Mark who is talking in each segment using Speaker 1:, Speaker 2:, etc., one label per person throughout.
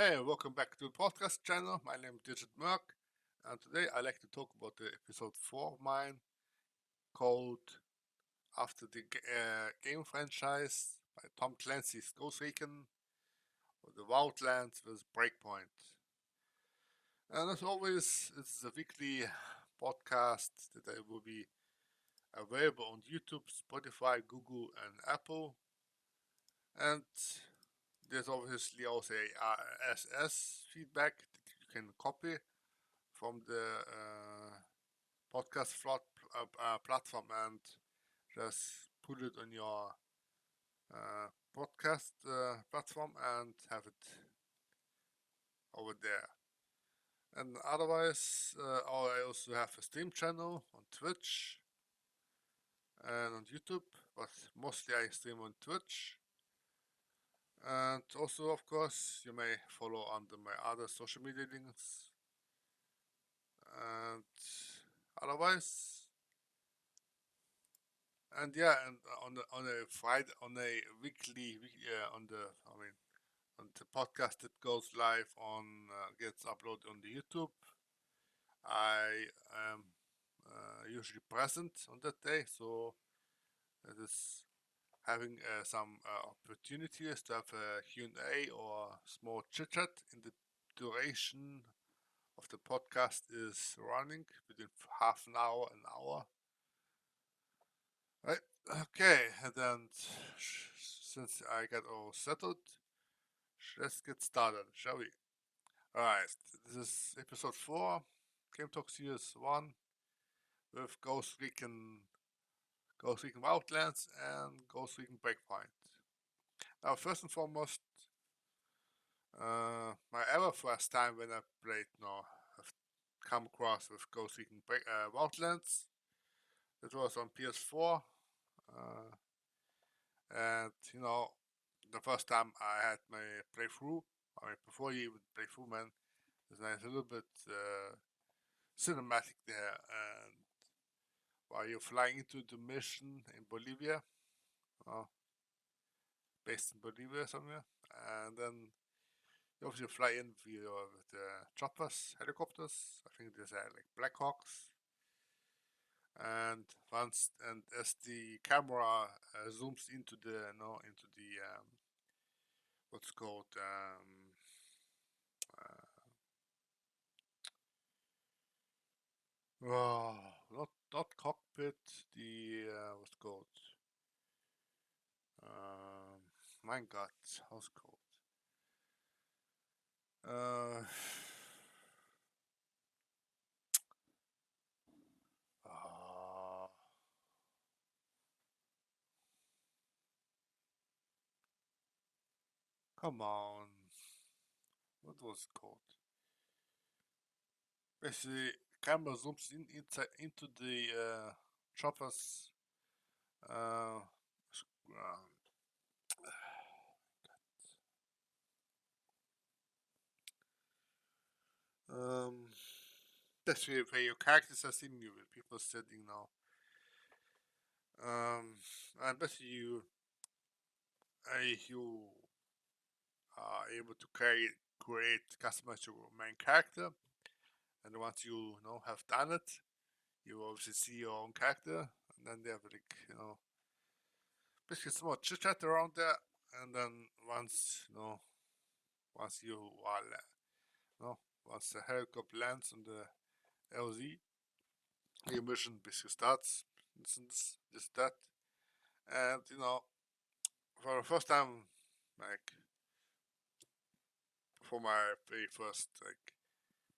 Speaker 1: Hey, welcome back to the podcast channel. My name is DigitMerc, and today I like to talk about the episode 4 of mine called After the Game Franchise by Tom Clancy's Ghost Recon or the Wildlands with Breakpoint. And as always, it's a weekly podcast that will be available on YouTube, Spotify, Google, and Apple. And there's obviously also a RSS feedback that you can copy from the podcast platform and just put it on your podcast platform and have it over there. And otherwise, I also have a stream channel on Twitch and on YouTube, but mostly I stream on Twitch. And also, of course, you may follow under my other social media links. And otherwise, and yeah, and on a Friday, on a on the on the podcast that goes live on gets uploaded on the YouTube. I am usually present on that day, so it is having some opportunities to have a Q&A or small chit chat in the duration of the podcast is running within half an hour. Right. Okay, and then since I got all settled, let's get started, shall we? Alright, this is episode 4, Game Talk Series 1 with Ghost Recon Wildlands and Ghost Recon Breakpoint. Now, first and foremost, my ever first time when I played, have come across with Ghost Recon Wildlands. It was on PS4, uh, and the first time I had my playthrough. I mean, before you even play through, man, there's nice a little bit cinematic there, and while you're flying into the mission in Bolivia, uh, based in Bolivia somewhere, and then you obviously fly in with the choppers, helicopters. I think there's like Blackhawks, and as the camera zooms into the what's called oh, not cockpit, the what's called my god, how's it called? Uh, uh, come on, what was it called? Basically, camera zooms into the choppers. Uh, um, that's where your characters are sitting, you with people sitting now. And basically you are able to create, customize your main character, and once you have done it, you obviously see your own character, and then they have like basically some more chit chat around there, and then once you are once the helicopter lands on the LZ, your mission basically starts. This that, and for the first time, like for my very first like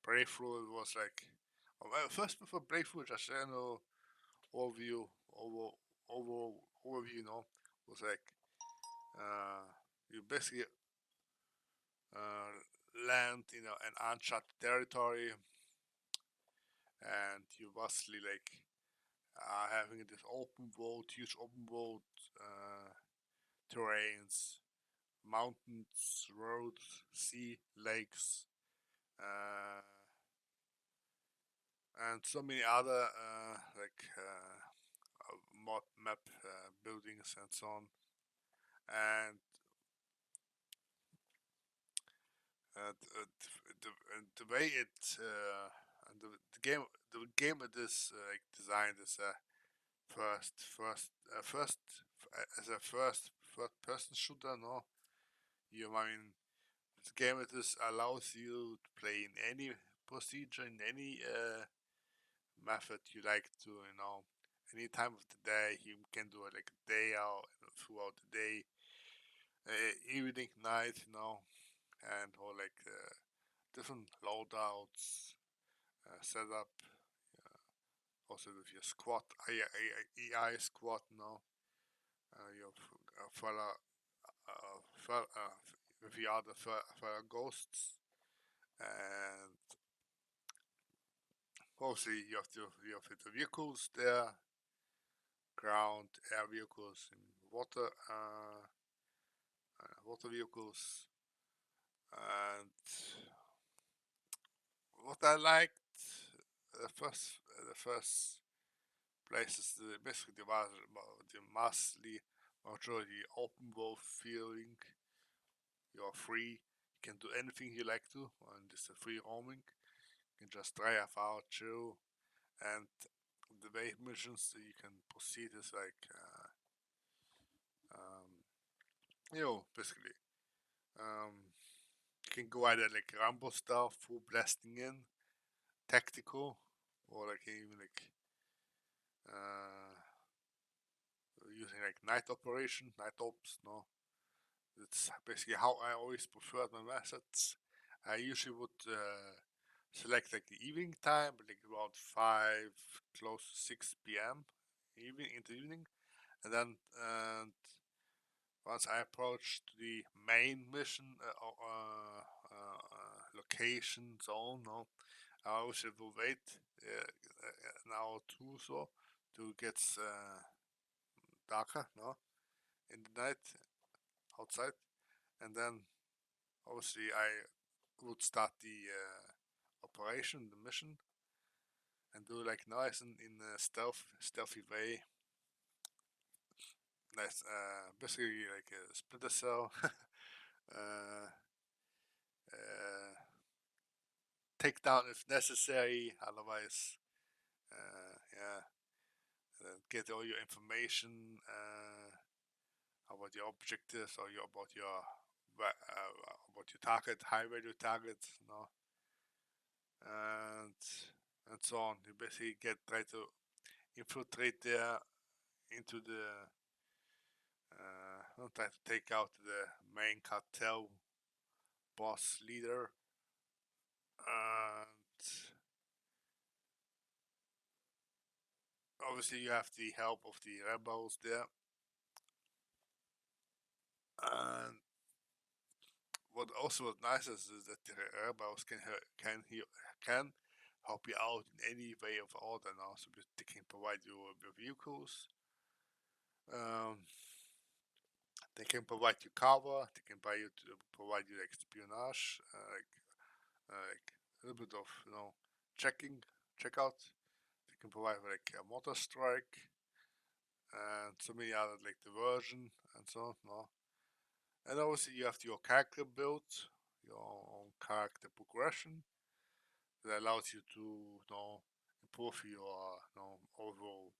Speaker 1: breakthrough, it was like first before breakthrough, just overview over overview, was like uh, you basically uh, land an uncharted territory, and you mostly like having this huge open world terrains, mountains, roads, sea, lakes, uh, and so many other mod map buildings and so on. And The way and the game it is like designed is a first as a first person shooter. No, I mean this game it is allows you to play in any procedure in any method you like to. Any time of the day you can do it like a day out throughout the day, evening, night. And or like different loadouts setup. Also with your squad, AI squad, your fellow, with the other fellow ghosts, and obviously you have the vehicles there, ground, air vehicles, and water vehicles, and what I liked the first place is basically the mostly majority open world feeling. You're free. You can do anything you like to, and it's a free roaming. You can just drive out, chill, and the way missions that you can proceed is like, basically, um, you can go either like Rambo style, full blasting in, tactical, or like even like uh, using like night operation, night ops. No, that's basically how I always preferred my methods. I usually would select like the evening time, like about 5, close to 6 p.m. Into evening, and then once I approached the main mission location zone, no, I always will wait an hour or two so to get darker, no, in the night outside, and then obviously I would start the operation, the mission, and do like nice in a stealthy way. Nice, basically like a Splinter Cell. uh, uh, Take down if necessary. Otherwise, yeah, get all your information about your objectives or about your target, high value targets, and and so on. You basically try to infiltrate there into the try to take out the main cartel boss leader, and obviously you have the help of the rebels there. And what also was nice is that the rebels can help you out in any way of order now. So they can provide you with vehicles. Um, they can provide you cover. They can provide you like espionage, like a little bit of checkout. They can provide like a motor strike and so many other like diversion and so on. No, and obviously you have your character build, your own character progression that allows you to improve your overall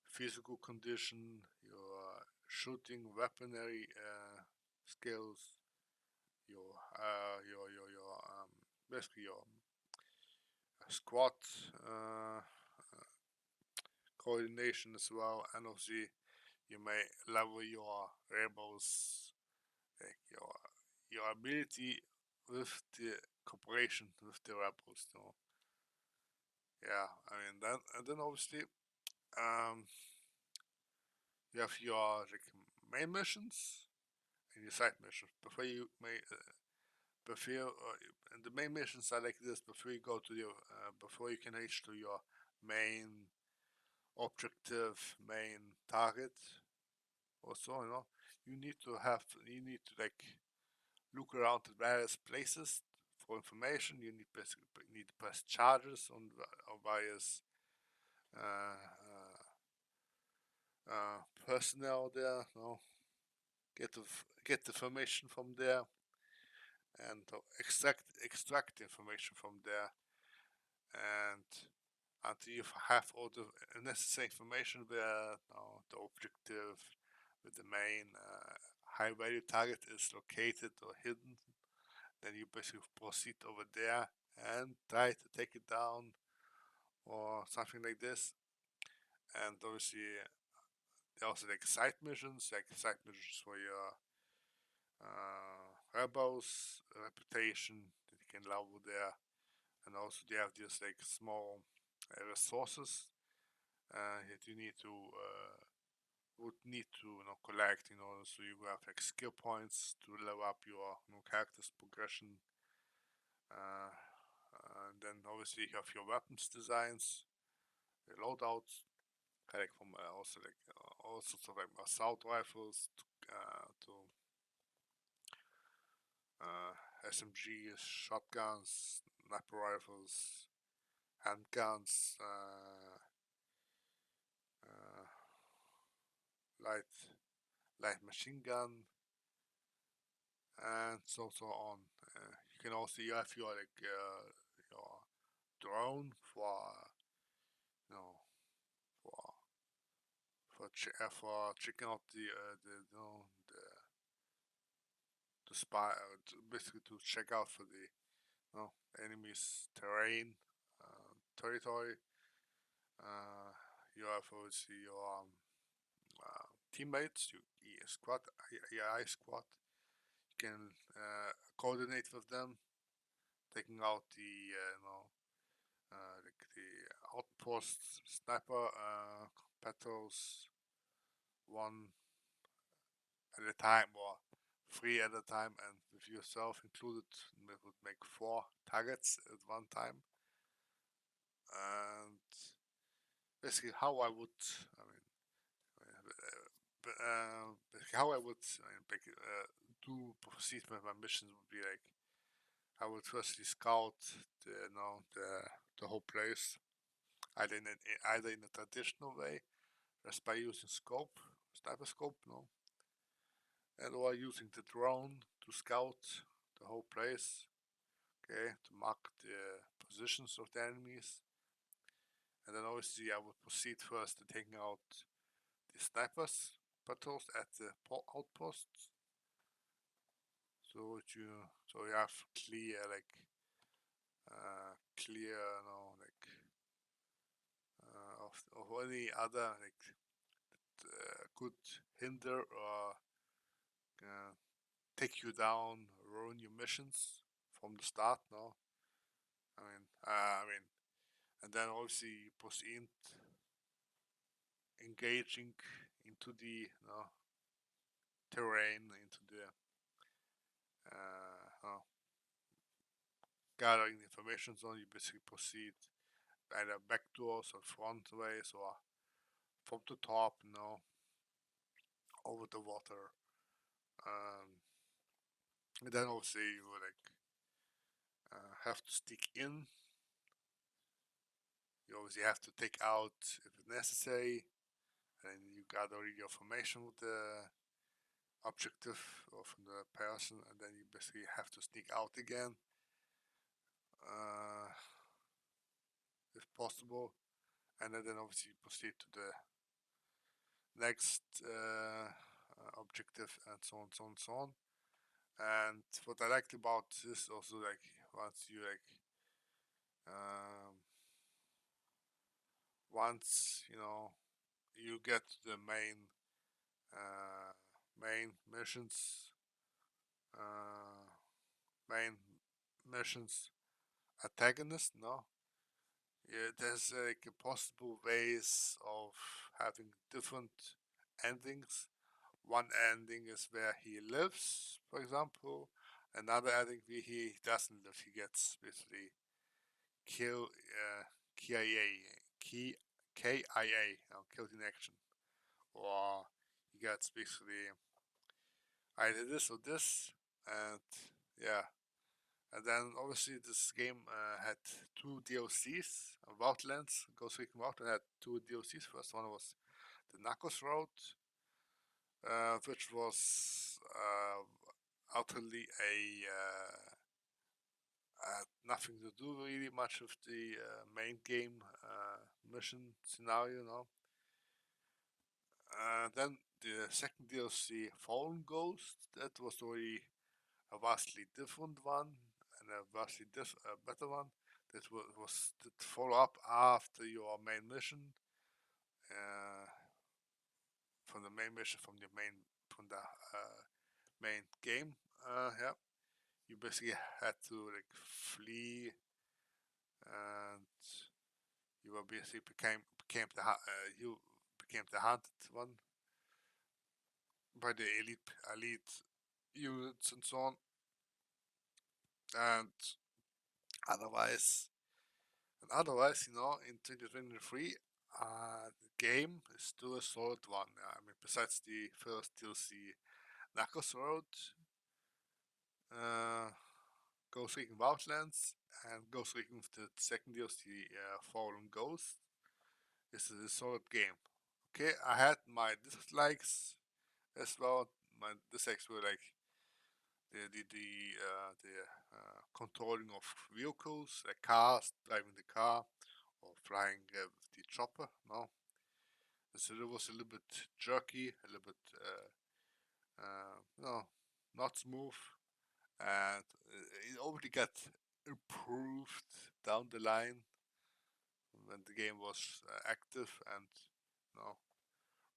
Speaker 1: physical condition, your shooting, weaponry skills, your basically your squad uh, coordination as well, and obviously you may level your rebels, like your ability with the cooperation with the rebels. Yeah, I mean that, and then obviously um, you have your like main missions and your side missions. And the main missions are like this. Before you can reach to your main objective, main target. Also, you need to like look around at various places for information. You need to press charges on various uh, personnel there. Get the information from there, and to extract information from there, and until you have all the necessary information where the objective with the main high value target is located or hidden, then you basically proceed over there and try to take it down or something like this. And obviously there are also like side missions for your rebels reputation that you can level there, and also they have these like small resources that you would need to collect in order so you have like skill points to level up your character's progression. And then obviously you have your weapons designs, your loadouts, like from also like all sorts of like assault rifles to SMGs, shotguns, sniper rifles, handguns, uh, light machine gun, and so on. You can also have your like your drone for you know for for checking out the spy basically to check out for the enemy's terrain, territory. You have obviously your teammates, your AI squad. You can coordinate with them, taking out the like the outpost sniper battles one at a time or three at a time, and with yourself included, it would make 4 targets at one time. And basically, how I would, I mean, basically how I would do proceed with my missions would be like I would firstly scout the whole place, either in a traditional way, just by using sniper scope, and or using the drone to scout the whole place, okay, to mark the positions of the enemies. And then obviously I would proceed first to taking out the snipers patrols at the outposts. So you have clear of any other could hinder or uh, take you down, ruin your missions from the start. No, I mean, and then obviously you proceed engaging into the terrain, into the gathering information zone. You basically proceed either back doors or front ways or from the top, over the water. And then obviously you have to stick in. You obviously have to take out if necessary, and you gather your information with the objective or from the person, and then you basically have to sneak out again, if possible, and then obviously proceed to the next objective, and so on, so on, so on. And what I liked about this also, like once you um, once you get to the main missions, uh, main missions antagonist. No, yeah, there's like possible ways of having different endings. One ending is where he lives, for example. Another ending where he doesn't live. He gets basically kill KIA, KIA, killed in action, or he gets basically either this or this, and yeah. And then obviously this game had 2 DLCs. Wildlands, Ghost Recon Wildlands had 2 DLCs. First one was the Narcos Road, which was utterly a nothing to do really much with the main game mission scenario, no. Then the second DLC, Fallen Ghost, that was really a vastly different one and a vastly better one. That was the follow up after your main mission, uh, from the main mission from the main game. Yeah, you basically had to like flee, and you were basically you became the hunted one by the elite units and so on. And otherwise, in 2023, the game is still a solid one. I mean, besides the first DLC, Knuckles Road, uh, Ghost Recon Wildlands, and Ghost Recon with the second DLC, Fallen Ghost, is a solid game. Okay, I had my dislikes as well. My dislikes were like the controlling of vehicles, like cars, driving the car, or flying with the chopper. No, so it was a little bit jerky, a little bit no, not smooth, and it already got improved down the line when the game was active and you know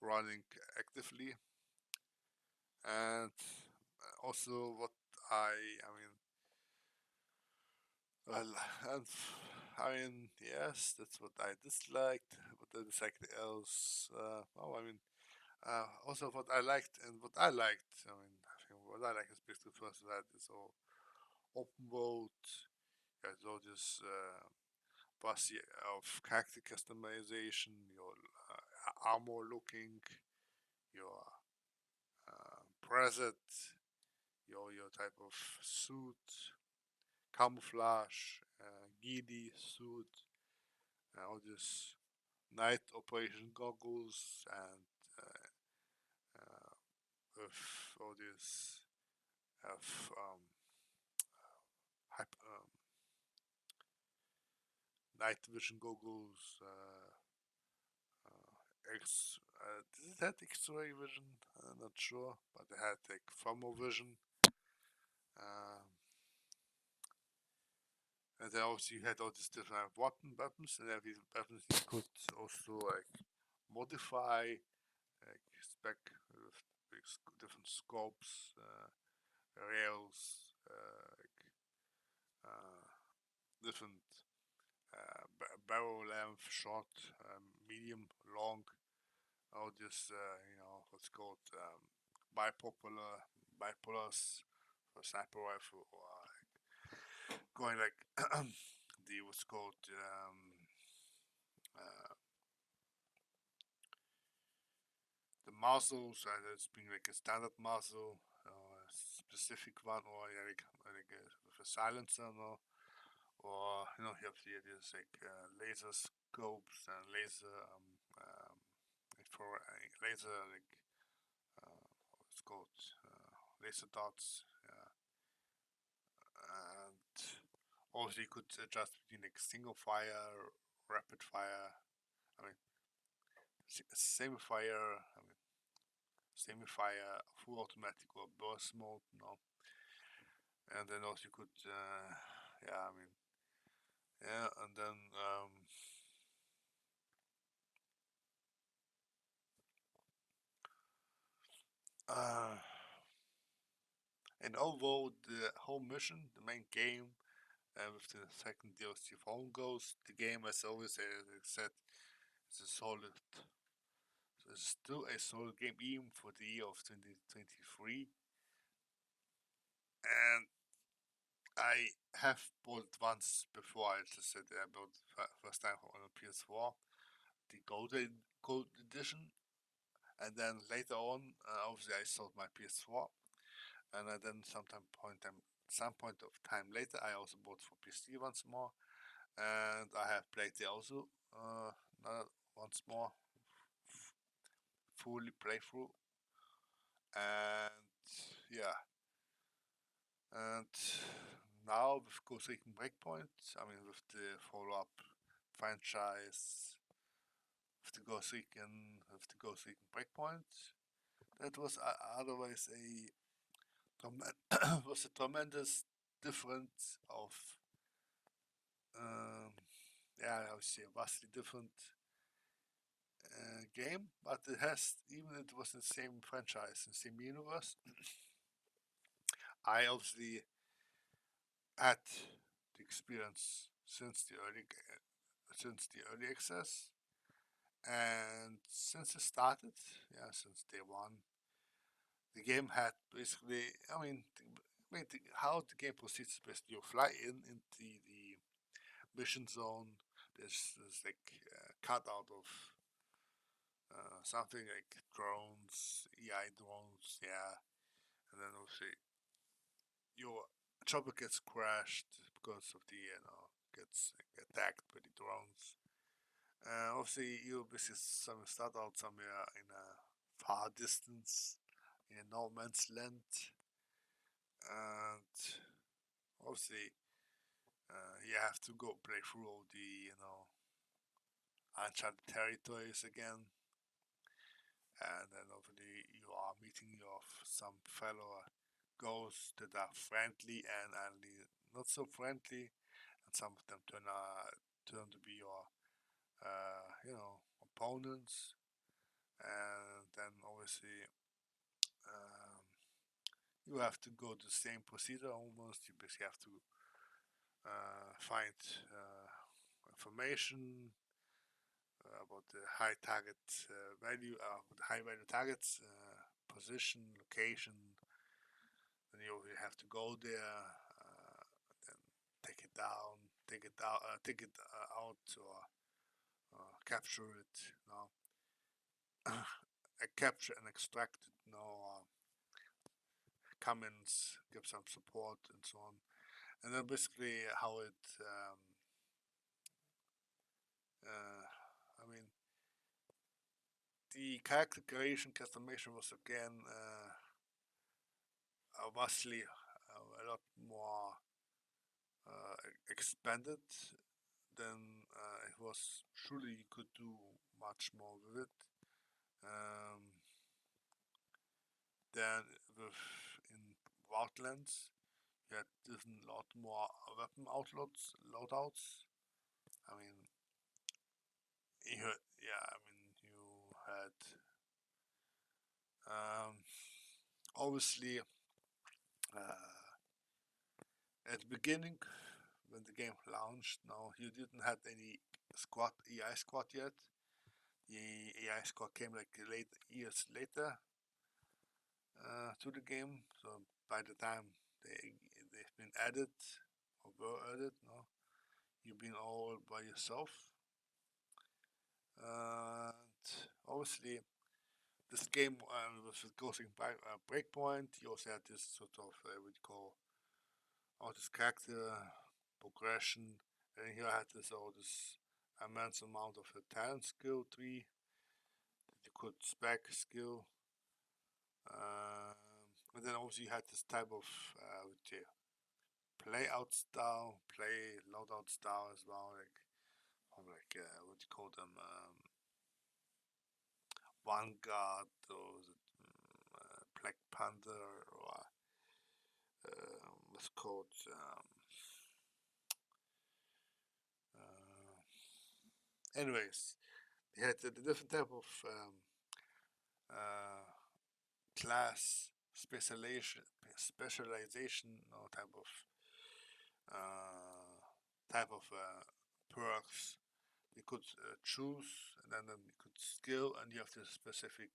Speaker 1: running actively. And also what I mean, well, and yes, that's what I disliked. What I disliked else, also what I liked and what I liked. I think what I like is basically first that is all open world. There's all this bossy of character customization, your armor looking, your preset, your type of suit, camouflage, giddy suit, all this night operation goggles, and with all this night vision goggles. Did it have X-ray vision? I'm not sure, but it had like thermal vision. Um, and then also you had all these different weapons, and every weapons you could also like modify, like spec with different scopes, rails, uh, different barrel length, short, medium, long. All this, what's called bipolars for sniper rifle, or going like the what's called uh, the muzzles, it's being like a standard muzzle, a specific one, or with a silencer, no? Or you have these like laser scopes and laser for laser like what's called laser dots, and also you could adjust between like single fire, rapid fire. I mean, semi fire. Semi fire, full automatic, or burst mode. No, and then also you could, yeah, I mean, yeah, and then uh, and overall the whole mission, the main game, with the second DLC Phone Ghost, the game, as always said, is a solid. It's still a solid game even for the year of 2023, and I have bought it once before. I just said I bought it first time on a PS4, the gold edition, and then later on, obviously I sold my PS4, and then some point of time later, I also bought for PC once more, and I have played it also once more, fully playthrough, and yeah, and now with Ghost Recon Breakpoint, I mean with the follow-up franchise, with the Ghost Recon Breakpoint, that was otherwise was a tremendous difference of um, yeah, I would say a vastly different game, but it has, even it was the same franchise, the same universe. I obviously had the experience since the early access, and since it started, yeah, since day one, the game had basically, how the game proceeds is basically you fly into the mission zone. There's like cut out of something like drones, AI drones, yeah, and then obviously your chopper gets crashed because of the gets attacked by the drones. Obviously, you basically start out somewhere in a far distance in a no man's land, and obviously you have to go play through all the uncharted territories again, and then obviously you are meeting your some fellow ghosts that are friendly and not so friendly, and some of them turn to be your opponents, and then obviously um, you have to go the same procedure almost. You basically have to find information about the high target value, the high value targets, position, location. Then you have to go there, then take it down, take it out, or capture it. Capture and extract it. Comments, give some support, and so on. And then basically how it. I mean, the character creation customization was again vastly a lot more expanded than it was. Surely you could do much more with it. Then in Wildlands, you had different lot more weapon loadouts. I mean, you had obviously at the beginning when the game launched. No, you didn't have any AI squad yet. The AI squad came like years later to the game. So by the time they've been added or were added, no, you've been all by yourself. And obviously, this game was going by Breakpoint. You also had this sort of what you call this character progression, and here I had this immense amount of a talent skill tree that you could spec skill. And then also you had this type of play out style, play loadout style as well, like what do you call them, Vanguard or Black Panther or what's called anyways, they had the different type of class specialization or type of perks you could choose, and then you could skill, and you have the specific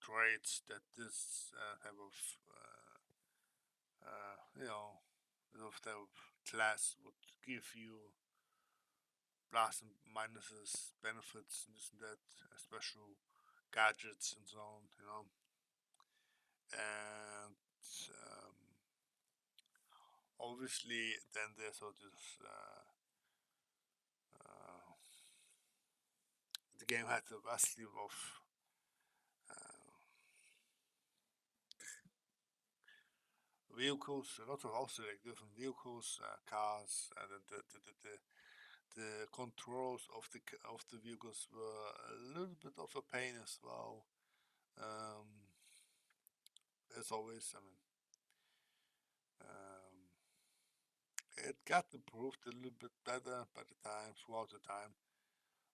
Speaker 1: traits that this type of type of class would give you, plus and minuses, benefits, and this and that, special gadgets and so on. And obviously, then there's all this. The game had a vastly of vehicles, a lot of also like different vehicles, cars, and then the controls of the vehicles were a little bit of a pain as well. Um, as always, I mean, it got improved a little bit better by the time, throughout the time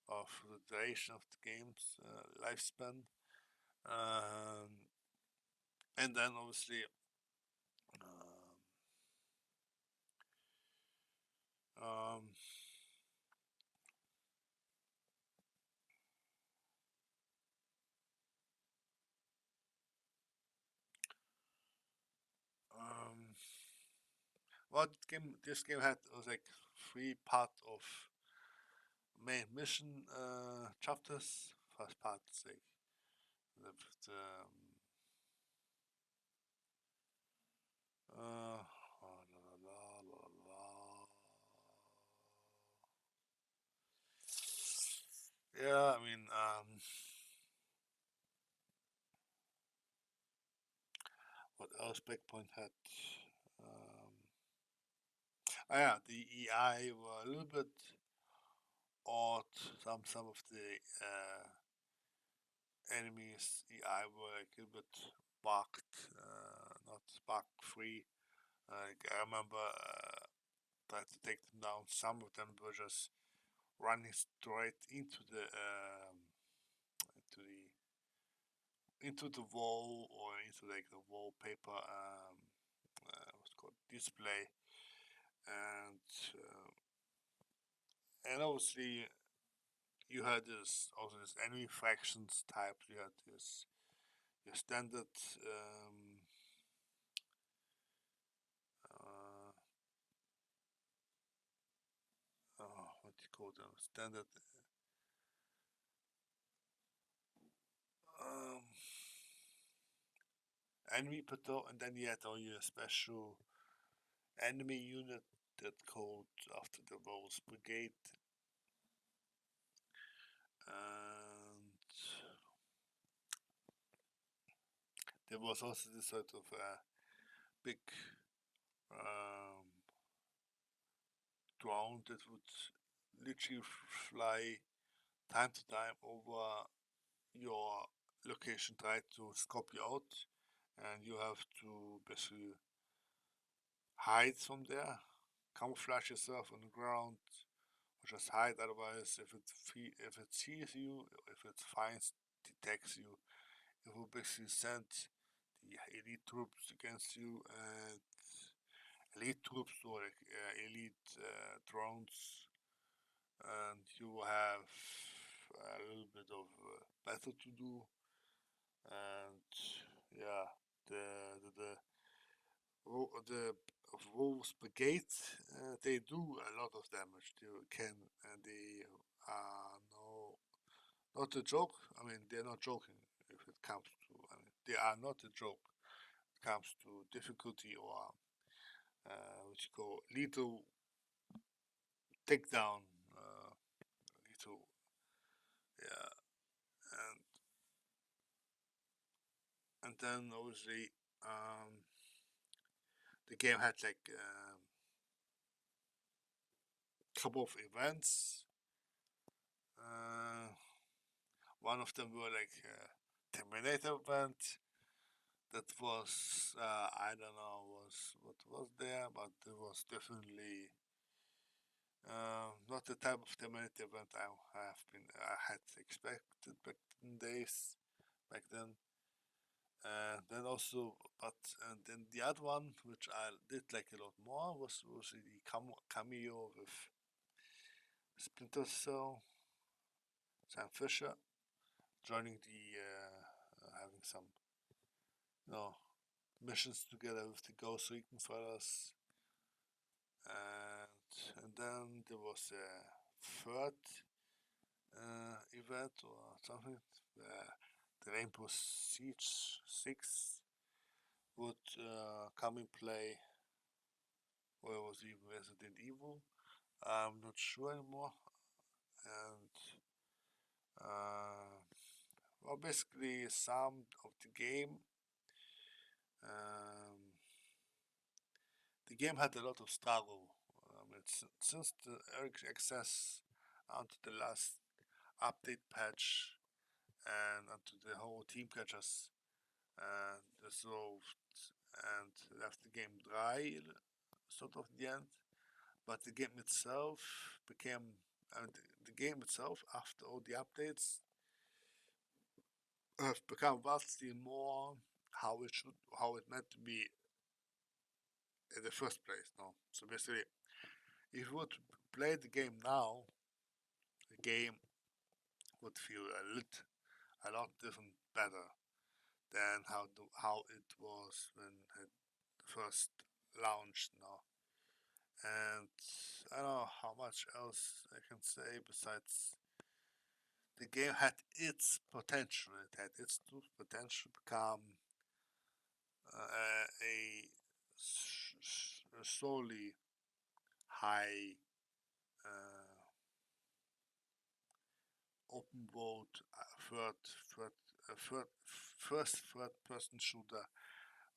Speaker 1: of the duration of the game's lifespan. Um, and then obviously, um, um, um, well, this game had was like three part of main mission chapters. First part is like the oh, la, la, la, la. Yeah, I mean, what else Breakpoint had? Um, yeah, the EI were a little bit odd. Some of the enemies EI were like a little bit bugged, not bug free. Like I remember tried to take them down. Some of them were just running straight into the wall or into like the wallpaper what's called display, and obviously you had this enemy factions type. You had this your standard uh, what do you call them, standard um, enemy patrol, and then you had all your special enemy unit that called after the Rose Brigade, and there was also this sort of big um, drone that would literally fly time to time over your location, try to scope you out, and you have to basically hide from there, camouflage yourself on the ground, or just hide. Otherwise, if it sees you, if it finds detects you, it will basically send the elite troops against you, and elite troops or elite drones, and you will have a little bit of battle to do. And yeah, the Wolves Brigade, they do a lot of damage. They are not a joke. I mean, they're not joking if it comes to. I mean, they are not a joke. It comes to difficulty or what you call lethal takedown. Lethal, yeah, and then obviously the game had like couple of events. Uh, One of them were like Terminator event. That was I don't know was what was there, but it was definitely not the type of Terminator event I had expected back in days back then. Then also, but and then the other one which I did like a lot more was the cameo with Splinter Cell, Sam Fisher joining having some you know missions together with the Ghost Recon fellas, and then there was a third event or something. The Rainbow Siege 6 would come in play, or it was even Resident Evil. I'm not sure anymore. And uh, well, basically, some of the game. Um, the game had a lot of struggle. Since the early access onto the last update patch and onto the whole team catchers dissolved and left the game dry, sort of the end. But the game itself became the game itself after all the updates have become vastly more how it meant to be in the first place. No, so basically, if you would play the game now, the game would feel a lot different, better than how it was when it first launched. No, and I don't know how much else I can say besides the game had its potential. It had its true potential to become a solely high open world third, third, third person shooter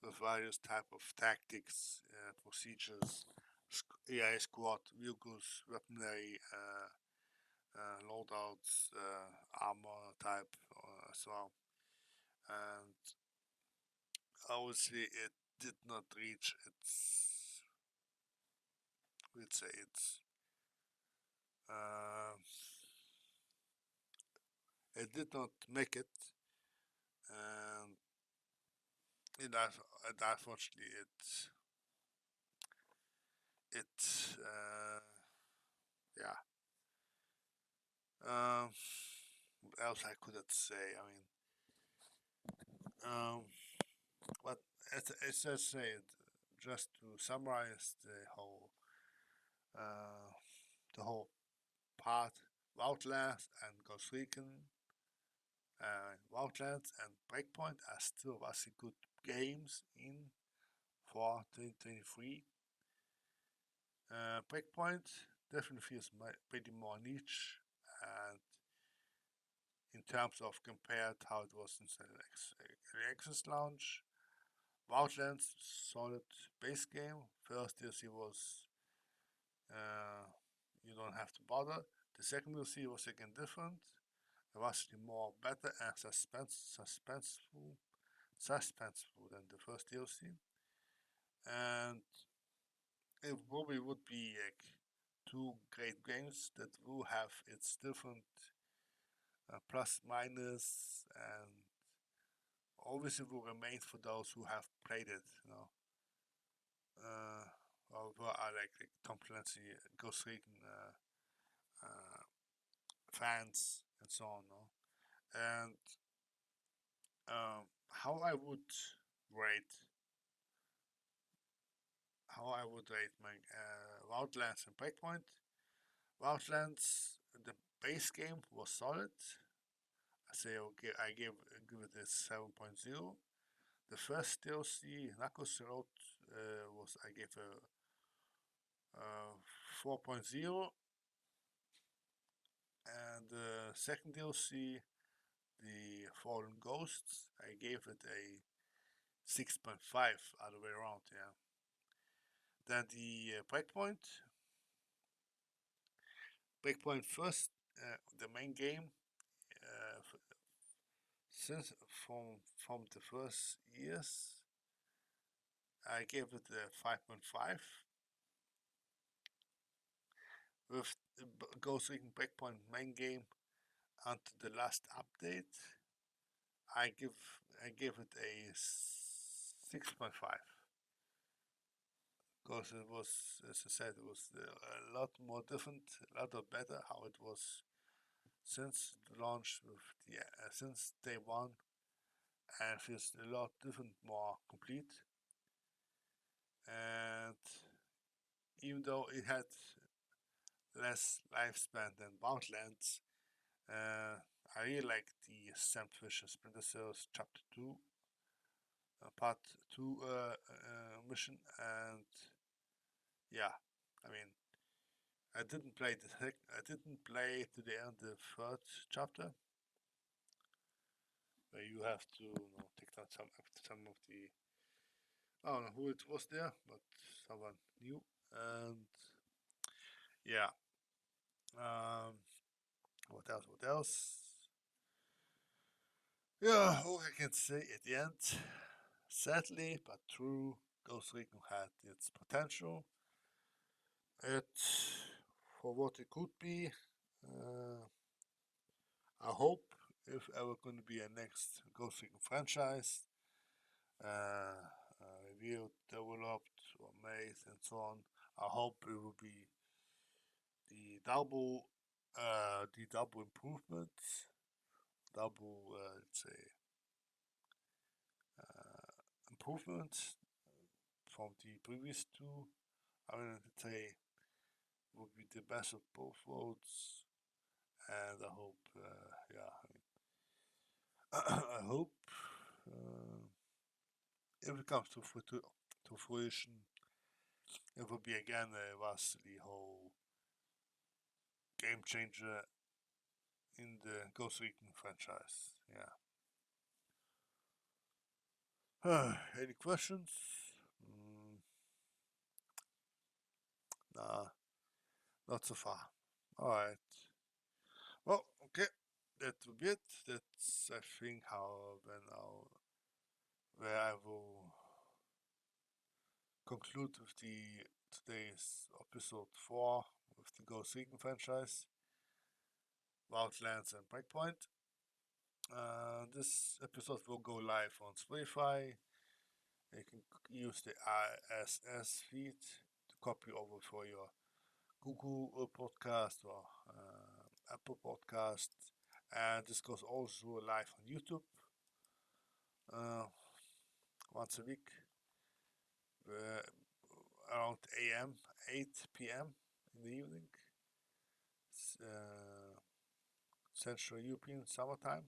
Speaker 1: with various type of tactics, procedures, AI squad, vehicles, weaponry, loadouts, armor type, so on. And obviously, it did not reach its, let's say, its. It did not make it, and unfortunately, yeah. What else I couldn't say? I mean, but as I said, just to summarize uh, the whole part, Wildlands and Ghost Recon, Wildlands and Breakpoint are still vastly good games in for 2023. Breakpoint definitely feels pretty more niche, and in terms of compared how it was since the Access launch, Wildlands solid base game. First DLC was you don't have to bother. The second DLC was again different, vastly more better and suspenseful than the first DLC, and it probably would be like two great games that will have its different plus minus, and obviously will remain for those who have played it, you know. Or who are like Tom Clancy, Ghost Recon fans and so on, no? And how I would rate my Wildlands and Breakpoint. Wildlands, the base game was solid. I give it a 7.0. The first DLC, Knuckles Road, was I gave a 4.0, and the second DLC, the Fallen Ghosts, I gave it a 6.5, other way around. Yeah. Then the Breakpoint first, the main game, since from the first years, I gave it a 5.5. With the Ghost Recon Breakpoint main game until the last update, I give it a 6.5, because it was, as I said, it was a lot more different, a lot better how it was since the launch with the since day one, and feels a lot different, more complete. And even though it had less lifespan than Wildlands, I really like the Sam Fisher Splinter Cells Chapter 2, Part 2 mission, and yeah, I mean, I didn't play to the end the third chapter, where you have to take down some of the I don't know who it was there, but someone new. And yeah, um, what else? What else? Yeah, all I can say at the end, sadly but true, Ghost Recon had its potential. It, for what it could be, uh, I hope if ever going to be a next Ghost Recon franchise, revealed, developed, or made, and so on, I hope it will be the double improvements, double, let's say, improvements from the previous two. I mean, to say would be the best of both worlds, and I hope, yeah, I hope uh, if it comes to fruition, it will be again a vastly whole game changer in the Ghost Recon franchise. Yeah. Any questions? Mm, nah, not so far. All right. Well, okay. That will be it. That's I think how when I'll where I will conclude with the today's episode 4 with the Ghost Recon franchise, Wildlands and Breakpoint. This episode will go live on Spotify. You can use the RSS feed to copy over for your Google podcast or Apple podcast. And this goes also live on YouTube uh, once a week, around AM, 8 p.m. in the evening, Central European summertime.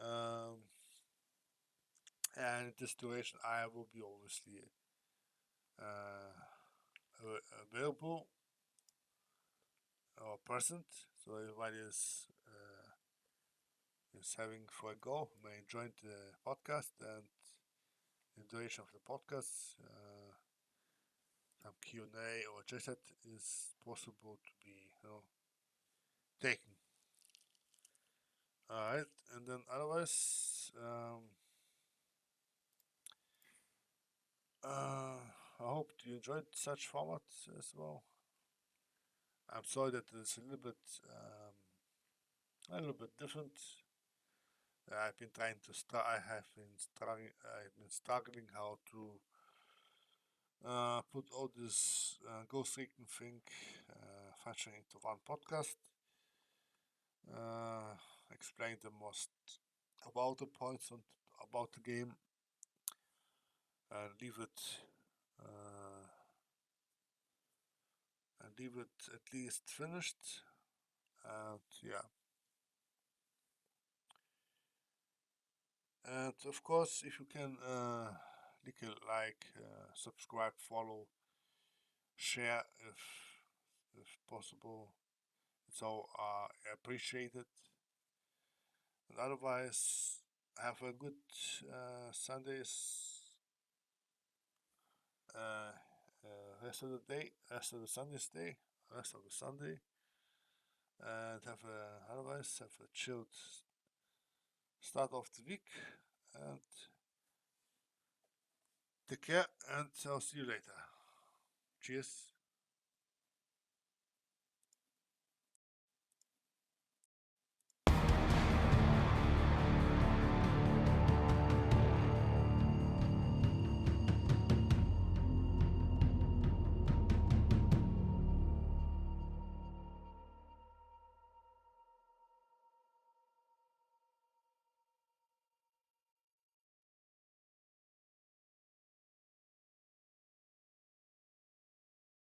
Speaker 1: Um, and in this duration, I will be obviously available or present, so everybody is having for a go may join the podcast, and in the duration of the podcast, some Q&A or chat is possible to be taken. All right, and then otherwise, I hope you enjoyed such formats as well. I'm sorry that it's a little bit different. I've been trying to start. I have been struggling. I've been struggling how to put all this Ghost Recon thing functioning into one podcast. Uh, Explain the most about the points and about the game, and uh, leave it at least finished. And yeah, and of course, if you can, like, subscribe, follow, share if possible. It's all appreciated. And otherwise, have a good uh, rest of the day, rest of the Sunday's day, rest of the Sunday, and otherwise have a chilled start of the week. And take care, and I'll see you later. Cheers.